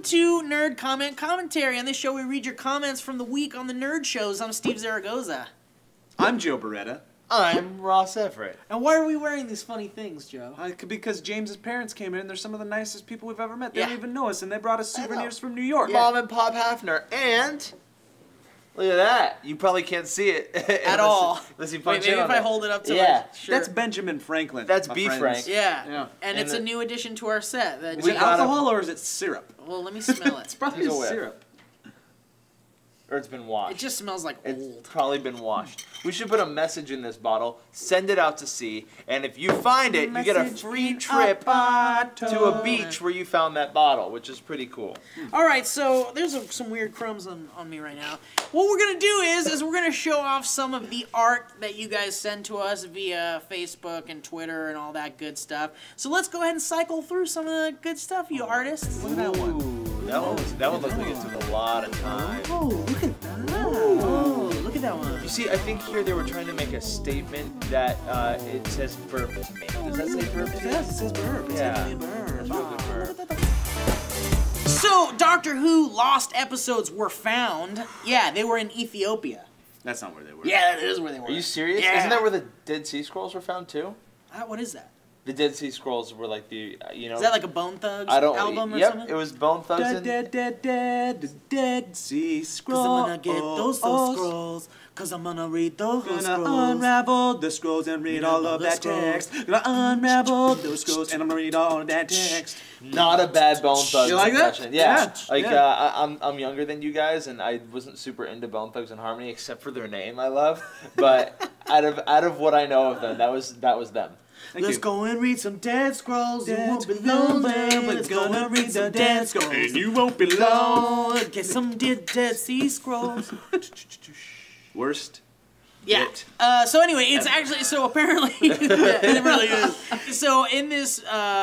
to Nerd Comment Commentary. On this show, we read your comments from the week on the nerd shows. I'm Steve Zaragoza. I'm Joe Beretta. I'm Ross Everett. And why are we wearing these funny things, Joe? Because James's parents came in, and they're some of the nicest people we've ever met. They don't even know us, and they brought us souvenirs from New York. Mom and Pop Hafner. And look at that. You probably can't see it at all. Unless you punch maybe if I hold it up to my shirt. That's Benjamin Franklin. That's B. Frank. Yeah. And it's a new addition to our set. Is it alcohol or is it syrup? Well, let me smell it. It's probably syrup. Or it's been washed. It just smells like old. It's probably been washed. We should put a message in this bottle, send it out to sea, and if you find it, you get a free trip to a beach where you found that bottle, which is pretty cool. All right, so there's some weird crumbs on me right now. What we're going to do is we're going to show off some of the art that you guys send to us via Facebook and Twitter and all that good stuff. So let's go ahead and cycle through some of the good stuff, you artists. Look at that one. That one looks like it took a lot of time. Oh, look at that. Oh, look at that one. You see, I think here they were trying to make a statement that it says burp. Does that say burp? It does. It says burp. It's yeah. Burp. That's real good burp. So, Doctor Who lost episodes were found. Yeah, they were in Ethiopia. That's not where they were. Yeah, that is where they were. Are you serious? Yeah. Isn't that where the Dead Sea Scrolls were found too? What is that? The Dead Sea Scrolls were like the, you know... Is that like a Bone Thugs album or something? Yep, it was Bone Thugs Dead Sea Scrolls. Cause I'm gonna get those scrolls. Cause I'm gonna read those scrolls. Gonna unravel the scrolls and read all of that text. Gonna unravel those scrolls and I'm gonna read all of that text. Not a bad Bone Thugs You like impression. that? Yeah. I'm younger than you guys, and I wasn't super into Bone Thugs and Harmony, except for their name I love. But out of what I know of them, that was them. Let's go and read some Dead Scrolls. You won't be lonely. Let's go and read some Dead Scrolls. And you won't be lonely. Get some Dead Sea Scrolls. Worst. Yeah. So anyway, it's actually, so apparently, it really is. So in this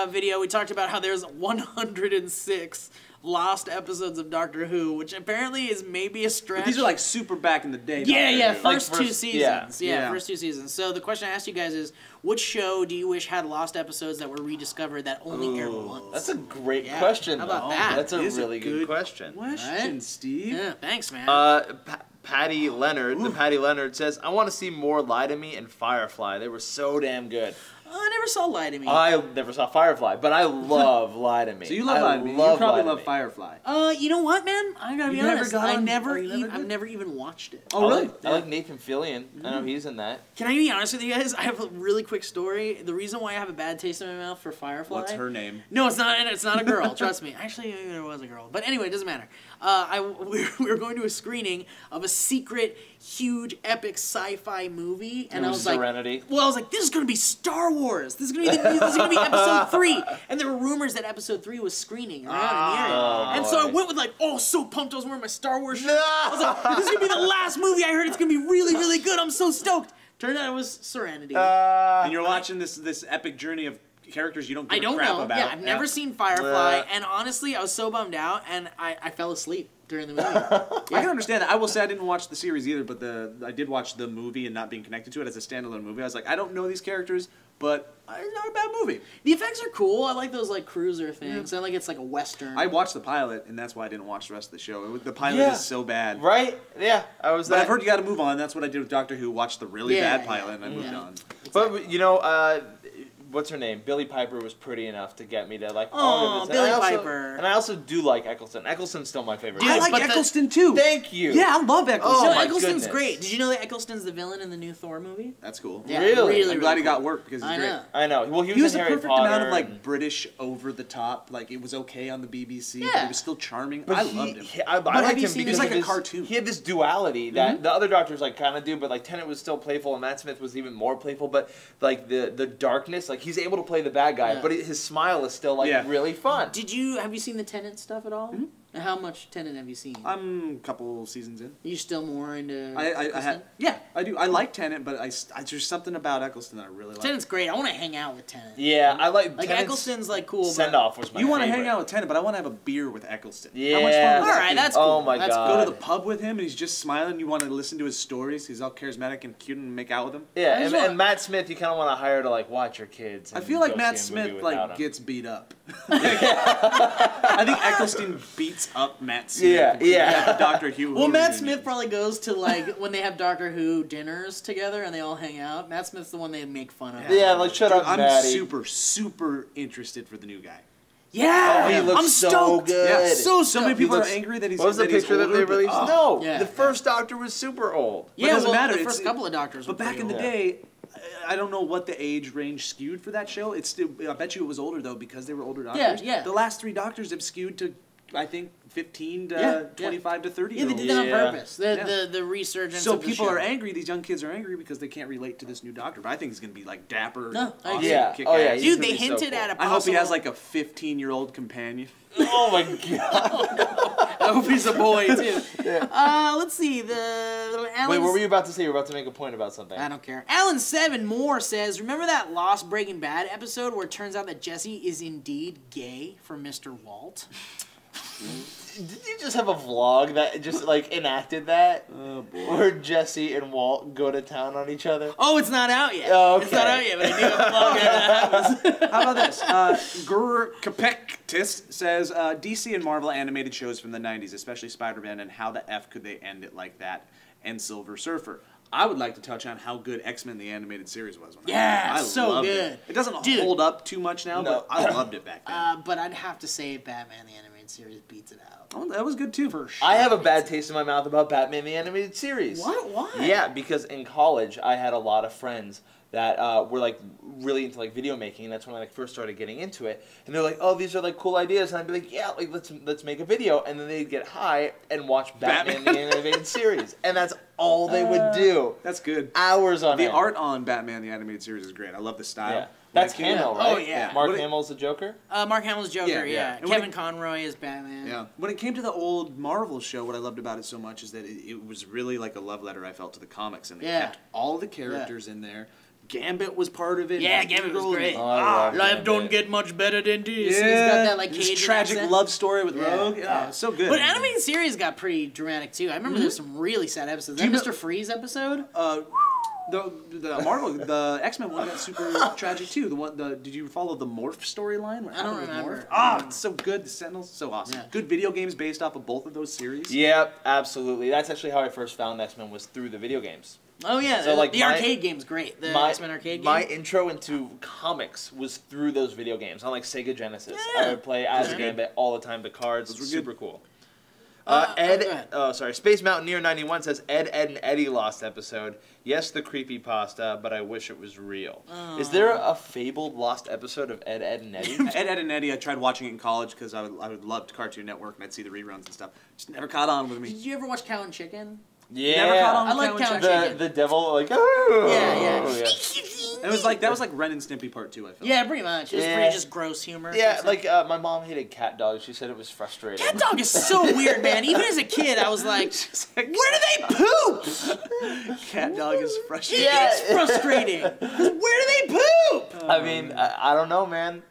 video, we talked about how there's 106 lost episodes of Doctor Who, which apparently is maybe a stretch. But these are like super back in the day. Yeah, Doctor Who. first two seasons. Yeah. First two seasons. So the question I asked you guys is, which show do you wish had lost episodes that were rediscovered that only aired once? That's a great question. How about though. that? That's a really good question. Question, Steve. Yeah, thanks, man. Patty Leonard, the Patty Leonard says, I want to see more Lie to Me and Firefly. They were so damn good. I never saw Lie to Me. I never saw Firefly, but I love Lie to Me. So you love Lie to Me. You probably love Firefly. You know what, man? I gotta be honest. I've never even watched it. Oh, really? I like Nathan Fillion. I know he's in that. Can I be honest with you guys? I have a really quick story. The reason why I have a bad taste in my mouth for Firefly. What's her name? No, it's not. It's not a girl. Trust me. Actually, there was a girl. But anyway, it doesn't matter. We were going to a screening of a secret, huge, epic sci-fi movie, and I was Serenity. like, well, I was like, this is gonna be Star Wars. This is gonna be episode 3. And there were rumors that episode 3 was screening around in the area. And so I went with like, oh, so pumped. I was wearing my Star Wars shirt. I was like, this is gonna be the last movie I heard. It's gonna be really, really good. I'm so stoked. Turned out it was Serenity. And you're watching this epic journey of characters you don't give a crap about. Yeah, I've never seen Firefly, and honestly, I was so bummed out, and I fell asleep during the movie. I can understand that. I will say I didn't watch the series either, but I did watch the movie and not being connected to it as a standalone movie. I was like, I don't know these characters, but it's not a bad movie. The effects are cool. I like those like cruiser things. I like it's like a western. I watched the pilot, and that's why I didn't watch the rest of the show. The pilot is so bad. Right? Yeah, But I've heard you got to move on. That's what I did with Doctor Who. Watched the really bad pilot, and I moved on. But you know, what's her name? Billie Piper was pretty enough to get me to like. Oh, Billie Piper. And I also do like Eccleston. Eccleston's still my favorite. Dude, I like Eccleston too. Thank you. Yeah, I love Eccleston. No, Eccleston's great. Did you know that Eccleston's the villain in the new Thor movie? That's cool. Yeah, really? I'm glad he got work because he's great. I know. Well, he was in the Harry perfect Potter amount of like British over the top. Like it was okay on the BBC, but he was still charming. But I loved him. I liked him because he was like a cartoon. He had this duality that the other Doctors like kind of do, but like Tennant was still playful and Matt Smith was even more playful. But like the darkness, like he's able to play the bad guy, but his smile is still like really fun. Have you seen the Tennant stuff at all? And how much Tenet have you seen? I'm a couple seasons in. Are you still more into Yeah, I do. I like Tenet, but there's something about Eccleston that I really like. Tenet's great. I want to hang out with Tenet. Yeah, I like Like, Eccleston's, like, cool, Send Off was my You want to favorite. hang out with Tenet, but I want to have a beer with Eccleston. Yeah. How much fun would All that right, be? that's cool. Oh my That's God. cool. Go to the pub with him, and he's just smiling. You want to listen to his stories. He's all charismatic and cute, and make out with him. Yeah, I just and want- Matt Smith, you kind of want to hire to like watch your kids. I And feel like go Matt see a movie Smith without him. gets beat up. I think Eccleston beats up Matt Smith. Yeah. Dr. Hugh. Well, Hoover Matt Jr. Smith probably goes to, like, when they have Doctor Who dinners together and they all hang out. Matt Smith's the one they make fun of. Yeah, like shut up, I'm Maddie. super interested for the new guy. Yeah! Oh, he looks I'm so stoked. good. Yeah, So so many stoked. people He are looks- angry that he's. What was the that he's picture that older, they but- released? oh. No, Yeah. the first Doctor was super old. Yeah, But it doesn't well, matter. the first It's- couple of Doctors were But back in the pretty old. day, I don't know what the age range skewed for that show. It's still, I bet you it was older though because they were older doctors. Yeah. The last 3 Doctors have skewed to, I think, 15 to Yeah, 25 to 30. Yeah, they did that on purpose. The resurgence So of the people show. are angry. These young kids are angry because they can't relate to this new Doctor. But I think he's gonna be like dapper. No, I awesome, agree. Yeah. kick Oh, yeah, ass. he's Dude, gonna they be so hinted cool. at a I possible... hope he has like a 15-year-old companion. Oh my god. I hope he's a boy, too. Let's see. The Alan's... Wait, what were you about to say? You were about to make a point about something. I don't care. Alan7 Moore says, remember that Lost Breaking Bad episode where it turns out that Jesse is indeed gay for Mr. Walt? Did you just have a vlog that just like enacted that? Oh boy. Where Jesse and Walt go to town on each other? Oh, it's not out yet. Oh, okay. It's not out yet, but I do have a vlog that happens. How about this? Gur Kapektis says DC and Marvel animated shows from the 90s, especially Spider-Man, and how the F could they end it like that? And Silver Surfer. I would like to touch on how good X-Men the animated series was. When Yeah, I so loved good. It doesn't Dude. hold up too much now, No. but I loved it back then. But I'd have to say Batman the Animated Series beats it out. Oh, that was good too. For sure. I have a bad taste in my mouth about Batman the Animated Series. What? Why? Yeah, because in college I had a lot of friends that were like really into like video making. That's when I like first started getting into it. And they're like, "Oh, these are like cool ideas," and I'd be like, "Yeah, like let's make a video." And then they'd get high and watch Batman the Animated Series, and that's all they would do. That's good. Hours on The end. art on Batman the animated series is great. I love the style. Yeah. That's Hamill, right? Oh, yeah. Mark What it- Hamill's the Joker. Mark Hamill's Joker, Yeah, yeah. And when Kevin it- Conroy is Batman. Yeah. When it came to the old Marvel show, what I loved about it so much is that it was really like a love letter I felt to the comics, and they Yeah. kept all the characters in there. Gambit was part of it. Yeah, Gambit was great. Oh, I love Life Gambit. don't get much better than this. Yeah. He's got that like This Cajun tragic accent. love story with Yeah, Rogue. yeah. Oh, so good. But animated series got pretty dramatic too. I remember there's some really sad episodes. That you know- Mr. Freeze episode? The Marvel, the X-Men one got super tragic too. Did you follow the Morph storyline? What I don't happened with remember. Morph? Ah, it's so good. The Sentinels, so awesome. Yeah. Good video games based off of both of those series. Yep, absolutely. That's actually how I first found X-Men was through the video games. Oh yeah, So, like, the my- arcade game's great. The my, X-Men arcade game. My intro into comics was through those video games on like Sega Genesis. Yeah. I would play as Yeah. Gambit all the time. The cards, Those were super cool. go ahead. Space Mountaineer 91 says Ed, Ed, and Eddie Lost episode. Yes, the creepy pasta, but I wish it was real. Is there a fabled lost episode of Ed, Ed, and Eddie? Ed, and Eddie, I tried watching it in college because I would loved Cartoon Network and I'd see the reruns and stuff. Just never caught on with me. Did you ever watch Cow and Chicken? Yeah, Never caught on I with like Cow and Cow and Chicken. Chicken. the devil like oh Yeah. It was like that was like Ren and Stimpy Part 2. I felt. Yeah, pretty much. It was Yeah. pretty just gross humor. Yeah, like my mom hated cat dog. She said it was frustrating. Cat dog is so weird, man. Even as a kid, I was like, where do they poop? Cat dog is frustrating. Yeah. It's frustrating. 'Cause where do they poop? I mean, I don't know, man.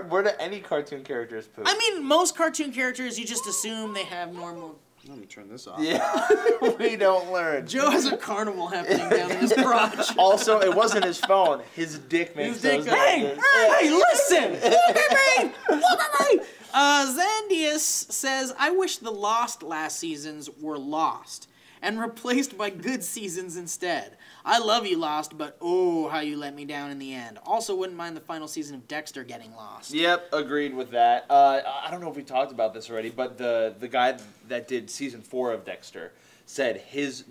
Where do any cartoon characters poop? I mean, most cartoon characters, you just assume they have normal... Let me turn this off. yeah, we don't learn. Joe has a carnival happening down in his crotch. Also, it wasn't his phone. His dick makes His dick those goes, noises. Hey, listen! Look at me! Look at me! Zandius says, I wish the Lost last seasons were lost and replaced by good seasons instead. I love you, Lost, but oh, how you let me down in the end. Also, wouldn't mind the final season of Dexter getting lost. Yep, agreed with that. I don't know if we talked about this already, but the guy that did season 4 of Dexter said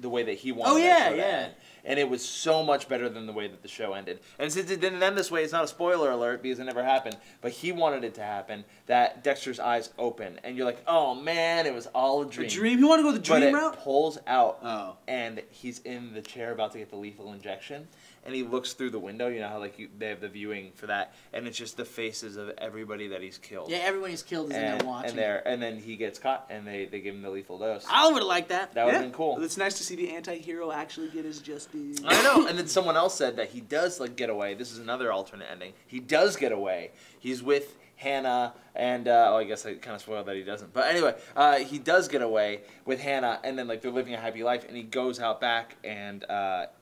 the way that he wanted Oh, that yeah, show to yeah. end. And it was so much better than the way that the show ended. And since it didn't end this way, it's not a spoiler alert because it never happened. But he wanted it to happen, that Dexter's eyes open. And you're like, oh man, it was all a dream. A dream? You want to go the But dream it route? pulls out, Oh. and he's in the chair about to get the lethal injection. and he looks through the window. You know how like they have the viewing for that, and it's just the faces of everybody that he's killed. Yeah, everyone he's killed is in there watching. And then he gets caught, and they give him the lethal dose. I would have liked that. That would have been cool. It's nice to see the anti-hero actually get his just due. I know. And then someone else said that he does like get away. This is another alternate ending. He does get away. He's with Hannah, and I guess I kind of spoiled that he doesn't. But anyway, he does get away with Hannah, and then like they're living a happy life, and he goes out back, and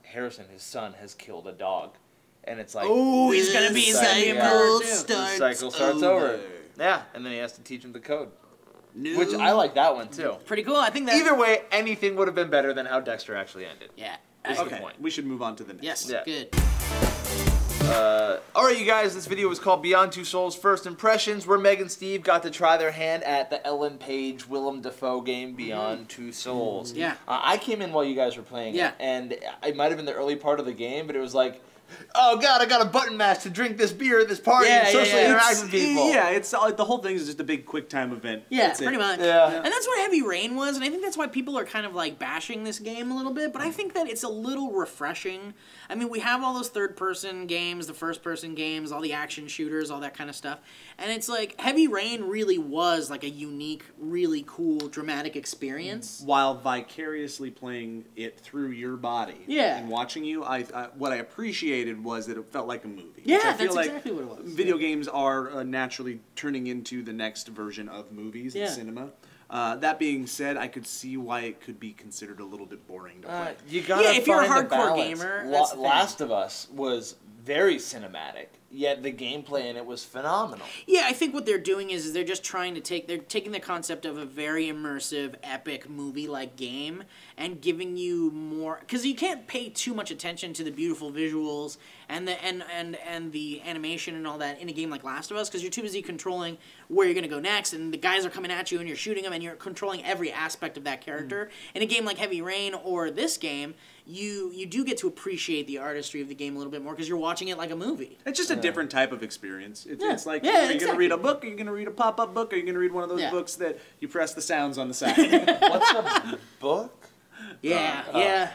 Harrison, his son, has killed a dog, and it's like, oh, he's gonna be the cycle starts over. Yeah, and then he has to teach him the code. No. Which I like that one too. Pretty cool. I think that either way, anything would have been better than how Dexter actually ended. Yeah. Is the point. We should move on to the next. Yes. Yeah. Good. Alright, you guys, this video was called Beyond Two Souls First Impressions, where Meg and Steve got to try their hand at the Ellen Page, Willem Dafoe game Beyond Two Souls. Yeah. I came in while you guys were playing Yeah. it, and it might have been the early part of the game, but it was like, oh god, I got a button mash to drink this beer at this party and socially interact with people. Yeah, it's like the whole thing is just a big quick time event. Yeah, that's pretty much. Yeah. And that's what Heavy Rain was, and I think that's why people are kind of like bashing this game a little bit, but I think that it's a little refreshing. I mean, we have all those third-person games, the first-person games, all the action shooters, all that kind of stuff, and it's like, Heavy Rain really was like a unique, really cool, dramatic experience. While vicariously playing it through your body. Yeah. And watching you, what I appreciated was that it felt like a movie. Yeah, which I feel that's like exactly what it was. Video games are naturally turning into the next version of movies in cinema. That being said, I could see why it could be considered a little bit boring to play. You gotta if you're a find the hardcore balance. gamer, that's the thing. Last of Us was very cinematic, yet the gameplay in it was phenomenal. Yeah, I think what they're doing is they're just trying to they're taking the concept of a very immersive, epic movie-like game and giving you more, because you can't pay too much attention to the beautiful visuals and the animation and all that in a game like Last of Us, because you're too busy controlling where you're going to go next, and the guys are coming at you and you're shooting them and you're controlling every aspect of that character. In a game like Heavy Rain or this game, you do get to appreciate the artistry of the game a little bit more because you're watching it like a movie. It's just a different type of experience. It's like, Yeah, are you going to exactly. read a book? Are you going to read a pop-up book? Are you going to read one of those books that you press the sounds on the side? What's a book? Yeah.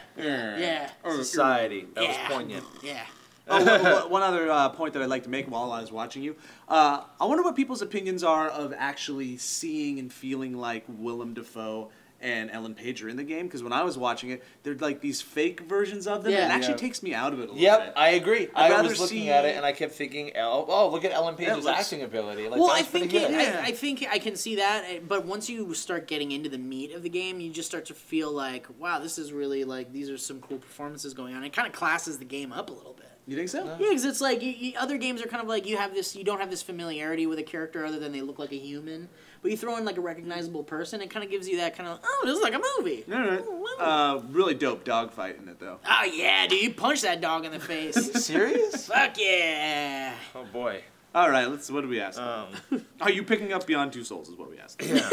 Society. That was Yeah. poignant. Yeah. One other point that I'd like to make while I was watching you. I wonder what people's opinions are of actually seeing and feeling like Willem Dafoe and Ellen Page are in the game, because when I was watching it, they're like these fake versions of them, and it actually takes me out of it a little bit. I agree. I'd I rather was looking see- at it and I kept thinking, oh, look at Ellen Page's looks- acting ability. Like, Well, that I was pretty think good. I think I can see that, but once you start getting into the meat of the game, you just start to feel like, wow, this is really like, these are some cool performances going on. It kind of classes the game up a little bit. You think so? Yeah, because it's like other games are kind of like you don't have this familiarity with a character other than they look like a human, but you throw in like a recognizable person, it kind of gives you that kind of, oh, this is like a movie. Really dope dogfight in it, though. Oh yeah, dude, you punch that dog in the face. Serious? Fuck yeah. Oh boy. All right, what did we ask? Are you picking up Beyond Two Souls is what we asked. Yeah.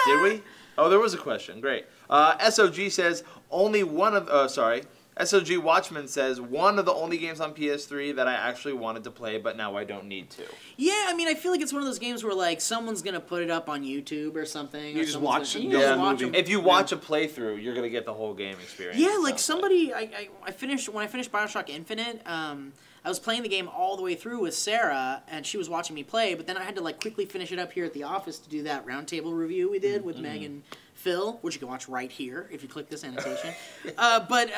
Did we? Oh, there was a question. Great. SOG says only one of. SOG Watchman says one of the only games on PS3 that I actually wanted to play, but now I don't need to. Yeah, I mean, I feel like it's one of those games where like someone's gonna put it up on YouTube or something. You or just someone's watch gonna- it. you Yeah, just watch movie. them. If you watch a playthrough, you're gonna get the whole game experience. Yeah, it like sounds somebody, I finished, when I finished Bioshock Infinite, I was playing the game all the way through with Sarah, and she was watching me play, but then I had to like quickly finish it up here at the office to do that roundtable review we did with Meg and Phil, which you can watch right here if you click this annotation. But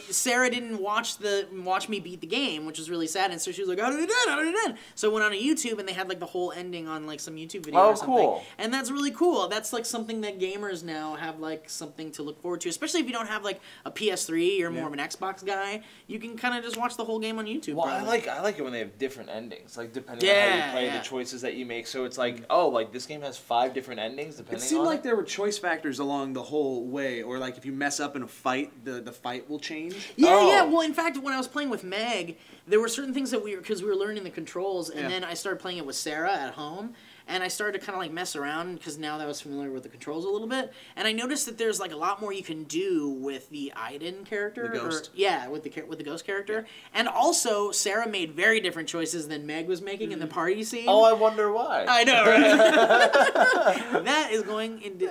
Sarah didn't watch me beat the game, which was really sad, and so she was like, how did it end? How did it end? So I went on a YouTube, and they had like the whole ending on like some YouTube video or something. Cool. And that's really cool. That's like something that gamers now have like something to look forward to, especially if you don't have like a PS3, you're more of an Xbox guy. You can kind of just watch the whole game on YouTube. Well, probably. I like it when they have different endings, like depending on how you play, Yeah. the choices that you make. So it's like, oh, like this game has 5 different endings depending It seemed on like there were choice factors along the whole way, or like if you mess up in a fight, the fight will change. Yeah. Well, in fact, when I was playing with Meg, there were certain things that because we were learning the controls, and then I started playing it with Sarah at home, and I started to kind of like mess around because now that I was familiar with the controls a little bit, and I noticed that there's like a lot more you can do with the Aiden character. The ghost. With the ghost character, and also Sarah made very different choices than Meg was making in the party scene. Oh, I wonder why. I know, right? That is going into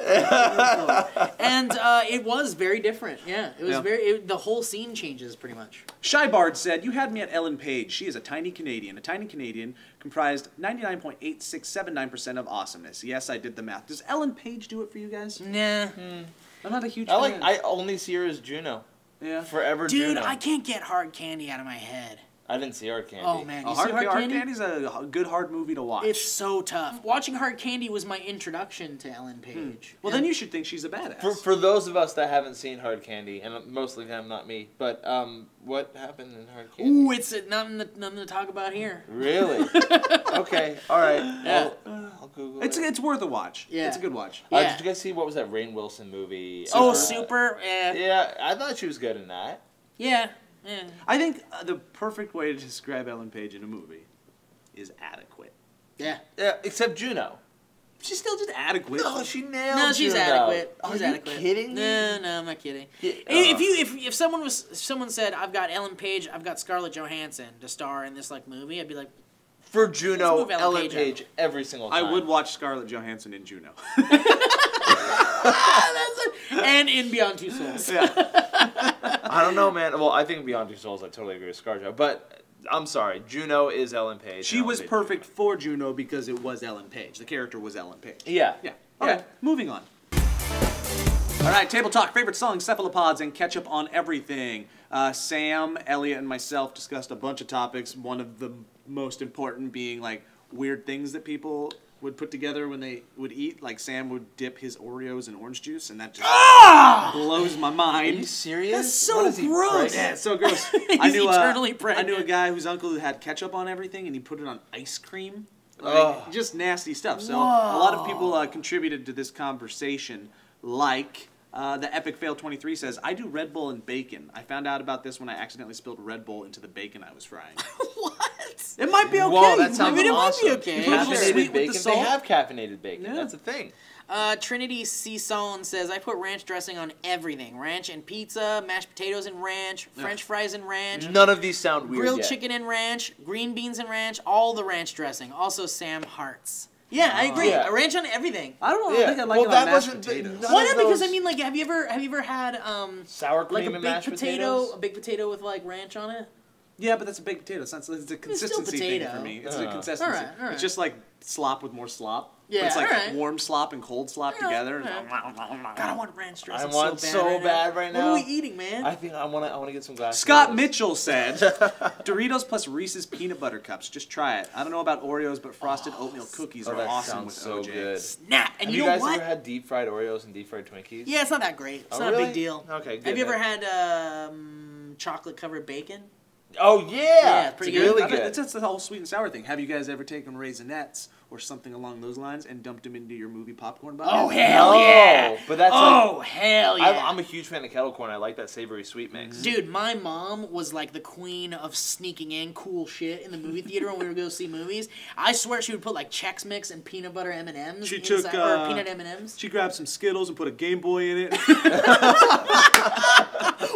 and it was very different. Yeah, it was the whole scene changes pretty much. Shybard said, "You had me at Ellen Page. She is a tiny Canadian. A tiny Canadian comprised 99.8679% of awesomeness." Yes, I did the math. Does Ellen Page do it for you guys? Nah. I'm not a huge fan. I only see her as Juno. Yeah. Forever Dude, Juno. I can't get Hard Candy out of my head. I didn't see Hard Candy. Oh, man. You see Hard Hard Candy? Candy's a good hard movie to watch. It's so tough. Watching Hard Candy was my introduction to Ellen Page. Well, then you should think she's a badass. For those of us that haven't seen Hard Candy, and mostly them, not me, but what happened in Hard Candy? Ooh, it's nothing to talk about here. Really? Okay, all right. Yeah. I'll Google It's worth a watch. Yeah. It's a good watch. Yeah. Did you guys see, what was that Rainn Wilson movie? Super? Yeah, I thought she was good in that. Yeah. Yeah. I think the perfect way to describe Ellen Page in a movie is adequate. Yeah. Yeah, except Juno. She's still just adequate. No, she nailed No, she's Juno. adequate. Are She's you adequate. kidding me? No, I'm not kidding. Yeah, If someone said I've got Ellen Page, I've got Scarlett Johansson to star in this like movie, I'd be like, For Juno, Let's move Ellen Page every single time. I would watch Scarlett Johansson in Juno. and in Beyond Two Souls. I don't know, man. Well, I think Beyond Two Souls, I totally agree with ScarJo. But I'm sorry, Juno is Ellen Page. She Ellen was Page. perfect for Juno because it was Ellen Page. The character was Ellen Page. Yeah. Yeah. Okay, moving on. All right, Table Talk. Favorite songs, cephalopods, and ketchup on everything. Sam, Elliot, and myself discussed a bunch of topics. One of the most important being like weird things that people would put together when they would eat. Like Sam would dip his Oreos in orange juice, and that just blows my mind. Are you serious? That's so What is he, gross. pregnant? Yeah, it's so gross. He's eternally pregnant. I knew a guy whose uncle had ketchup on everything, and he put it on ice cream. Like, Ugh. just nasty stuff. So a lot of people contributed to this conversation, like the Epic Fail 23 says, "I do Red Bull and bacon. I found out about this when I accidentally spilled Red Bull into the bacon I was frying." What? It might be okay. Whoa, that sounds I mean, it awesome. might be okay. You put a little Caffeinated sweet with the bacon. They salt. have caffeinated bacon. Yeah. That's a thing. Trinity C. Solon says, I put ranch dressing on everything. Ranch and pizza, mashed potatoes and ranch, French fries and ranch, None of these sound weird grilled yet. chicken and ranch, green beans and ranch, all the ranch dressing. Also Sam Hearts. Yeah, I agree. Yeah. Ranch on everything. I don't know. Yeah. I think I like Well, it that on mashed wasn't the- potatoes. none Why of not? Because I those- mean, like, have you ever had Sour cream like a and baked mashed potato, potatoes? a baked potato with like ranch on it? Yeah, but that's a baked potato. It's a still consistency thing potato. for me. It's a Uh. consistency. All right. It's just like slop with more slop. Yeah, But it's like all right. warm slop and cold slop together. God, I want ranch dressing. I want so so bad right now. What are we eating, man? I think I want to get some glasses. Scott Mitchell said, Doritos plus Reese's peanut butter cups. Just try it. I don't know about Oreos, but frosted oatmeal cookies are that awesome sounds with so OJ. good. Snap. And Have you you know guys what? ever had deep fried Oreos and deep fried Twinkies? Yeah, it's not that great. It's Oh, not a really? big deal. Okay, good. Have you ever had chocolate covered bacon? Oh yeah, Yeah, it's pretty it's good. really I mean, good. It's the whole sweet and sour thing. Have you guys ever taken Raisinets or something along those lines and dumped them into your movie popcorn bucket? Oh hell No, yeah! but that's oh hell yeah! I'm a huge fan of kettle corn. I like that savory sweet mix. Dude, my mom was like the queen of sneaking in cool shit in the movie theater when we would go see movies. I swear she would put like Chex Mix and peanut butter M&Ms She inside, took, or peanut M&Ms. She grabbed some Skittles and put a Game Boy in it.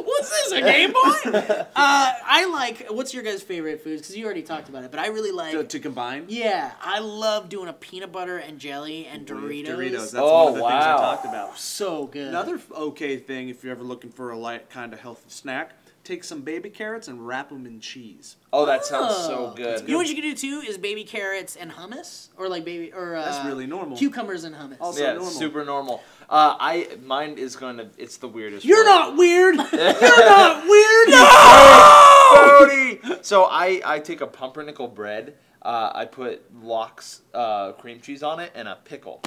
What's this, a Game Boy? I like, what's your guys' favorite foods? Because you already talked about it, but I really like... to combine. Yeah, I love doing a peanut butter and jelly and Doritos. That's Oh, one of the things I wow. talked about. So good. Another okay thing, if you're ever looking for a light kind of healthy snack, take some baby carrots and wrap them in cheese. Oh, that sounds so good. You know what you can do too is baby carrots and hummus, or like baby or That's really normal. cucumbers and hummus. Also Yeah, normal. super normal. Mine is it's the weirdest. You're one. not weird. You're not weird. Cody! So I take a pumpernickel bread. I put lox cream cheese on it and a pickle.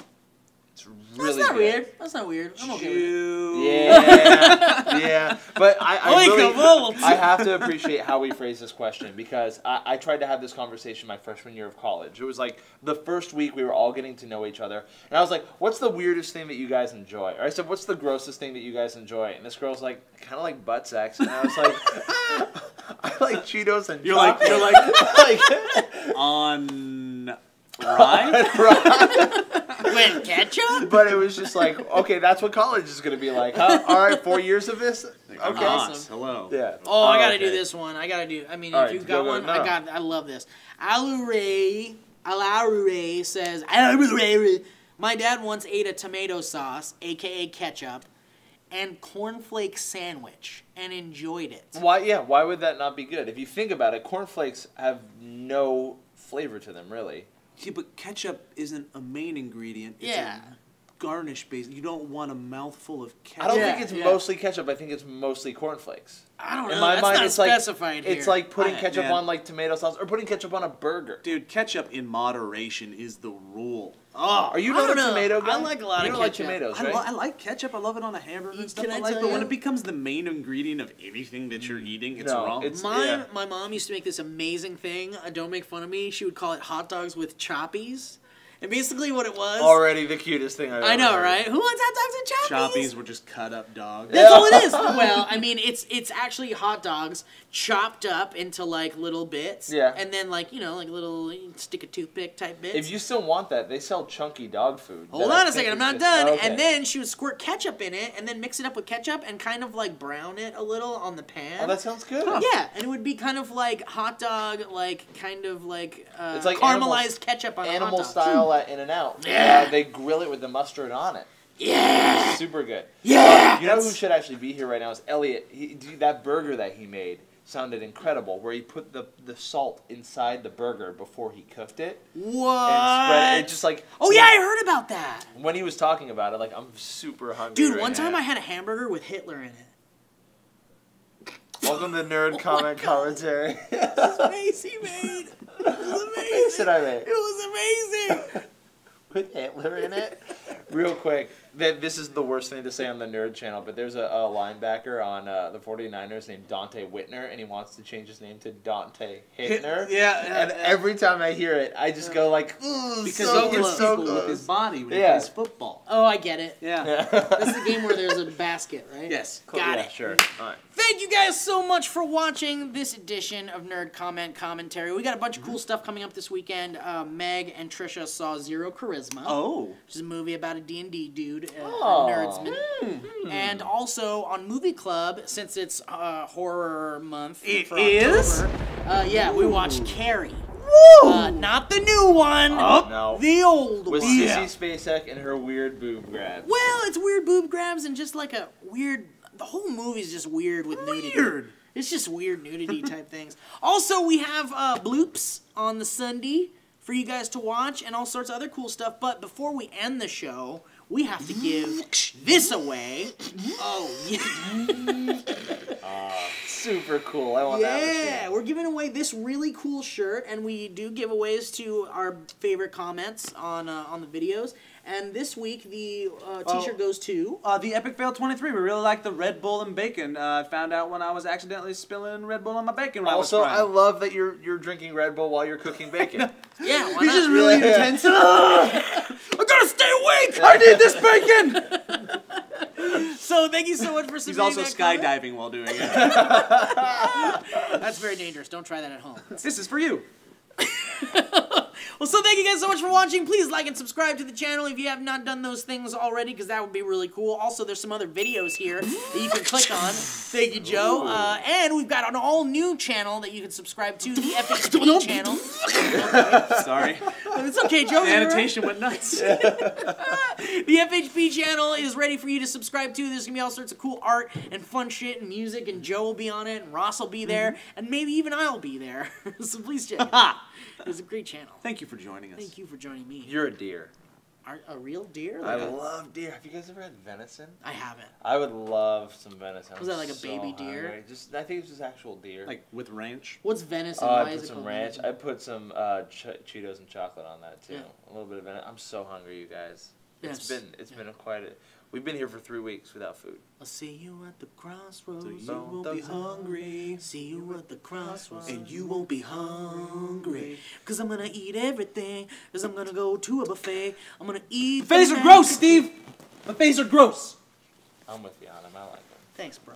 It's really That's not good. weird. That's not weird. I'm okay with it. Yeah, yeah. But I Like really, a volt. I have to appreciate how we phrase this question because I tried to have this conversation my freshman year of college. It was like the first week we were all getting to know each other. And I was like, what's the weirdest thing that you guys enjoy? Or I said, what's the grossest thing that you guys enjoy? And this girl's like, kind of like butt sex. And I was like, I like Cheetos and You're like chocolate. on Rye? With ketchup? But it was just like, okay, that's what college is going to be like, huh? All right, 4 years of this? Okay. Awesome. Hello. Yeah. Oh, I gotta okay. do this one. I mean, All if right, you've got go, one, no. I love this. Alure says, my dad once ate a tomato sauce, aka ketchup, and cornflake sandwich, and enjoyed it. Why? Yeah. Why would that not be good? If you think about it, cornflakes have no flavor to them, really. Yeah, but ketchup isn't a main ingredient. It's Yeah. a garnish base. You don't want a mouthful of ketchup. I don't Yeah, think it's yeah. mostly ketchup. I think it's mostly cornflakes. I don't know. In my That's mind, not it's like specified here. it's like putting ketchup man. on like tomato sauce or putting ketchup on a burger. Dude, ketchup in moderation is the rule. Oh, are you I not a don't know. tomato guy? I like a lot you of don't ketchup. like tomatoes, I, right? I like ketchup. I love it on a hamburger and stuff Can I like. tell But when you? it becomes the main ingredient of anything that you're eating, it's No, wrong. it's- My Yeah. my mom used to make this amazing thing. Don't make fun of me. She would call it hot dogs with choppies. And basically what it was... Already the cutest thing I've I ever know, heard. right? Who wants hot dogs and choppies? Choppies were just cut up dogs. That's all it is. Well, I mean, it's actually hot dogs chopped up into like little bits. Yeah. And then like, like little stick a toothpick type bits. If you still want that, they sell chunky dog food. Hold that I on a think second, I'm is not just- done. okay. And then she would squirt ketchup in it and then mix it up with ketchup and kind of like brown it a little on the pan. Oh, that sounds good. Yeah, and it would be kind of like hot dog, like kind of like, It's like caramelized ketchup on a hot Animal dog. style at In-N-Out. Yeah. They grill it with the mustard on it. Yeah. Super good. Yeah. You know who should actually be here right now is Elliot. That burger that he made sounded incredible, where he put the salt inside the burger before he cooked it. What? And spread it. Just like... Oh yeah, I heard about that. When he was talking about it, like, I'm super hungry. Dude, right one time now. I had a hamburger with Hitler in it. Welcome to Nerd Comment Commentary. His face he made. It was What face did amazing. I make? It was amazing. With Hitler in it? Real quick, this is the worst thing to say on the Nerd Channel, but there's a linebacker on the 49ers named Dante Whitner, and he wants to change his name to Dante Hitner. Yeah, And every time I hear it, I just go like, ooh, because so he it's hits so people with his close. body when he Yeah. plays football. Oh, I get it. Yeah. Yeah. That's the game where there's a basket, right? Yes. Got Yeah, it. sure. All right. Thank you guys so much for watching this edition of Nerd Comment Commentary. We got a bunch of cool stuff coming up this weekend. Meg and Trisha saw Zero Charisma, Oh. which is a movie about a D&D dude, a Oh. nerdsman. And also on Movie Club, since it's horror month It for is? October, yeah, we watched Carrie. Not the new one, No. the old With one. Sissy Spacek and her weird boob grabs. Well, it's weird boob grabs and just like a weird... The whole movie's just weird with nudity. Weird. It's just weird nudity type things. Also, we have bloops on the Sunday for you guys to watch and all sorts of other cool stuff. But before we end the show, we have to give this away. Oh, yeah. Super cool. I want that Yeah, machine. we're giving away this really cool shirt, and we do giveaways to our favorite comments on the videos. And this week, the T-shirt goes to... The Epic Fail 23. We really like the Red Bull and bacon. I found out when I was accidentally spilling Red Bull on my bacon when Also, I was I frying. love that you're drinking Red Bull while you're cooking bacon. Yeah, why He's not? just really intense. I gotta stay awake! I need this bacon! So thank you so much for He's submitting also that comment. skydiving while doing it. That's very dangerous. Don't try that at home. This is for you. Well, so thank you guys so much for watching. Please like and subscribe to the channel if you have not done those things already, because that would be really cool. Also, there's some other videos here that you can click on. Thank you, Joe. And we've got an all-new channel that you can subscribe to, the FHP channel. Sorry. It's okay, Joe. The you're right. annotation went nuts. The FHP channel is ready for you to subscribe to. There's going to be all sorts of cool art and fun shit and music, and Joe will be on it, and Ross will be there, and maybe even I'll be there. So please check it out. It's a great channel. Thank you for joining us. Thank you for joining me. You're a deer. A real deer? I Like love deer. Have you guys ever had venison? I haven't. I would love some venison. Was that like a so baby deer? hungry. I think it's just actual deer. Like with ranch. What's venison? I Why is put it some called ranch. venison? I put some Cheetos and chocolate on that too. Yeah. A little bit of venison. I'm so hungry, you guys. Yes. It's been a quite a. We've been here for 3 weeks without food. I'll see you at the crossroads. So you won't be hungry. See you at the crossroads. And you won't be hungry. Cause I'm gonna eat everything. Cause I'm gonna go to a buffet. I'm gonna eat. Buffets the are gross, mac- Steve! Buffets are gross! I'm with you on them. I like them. Thanks, bro.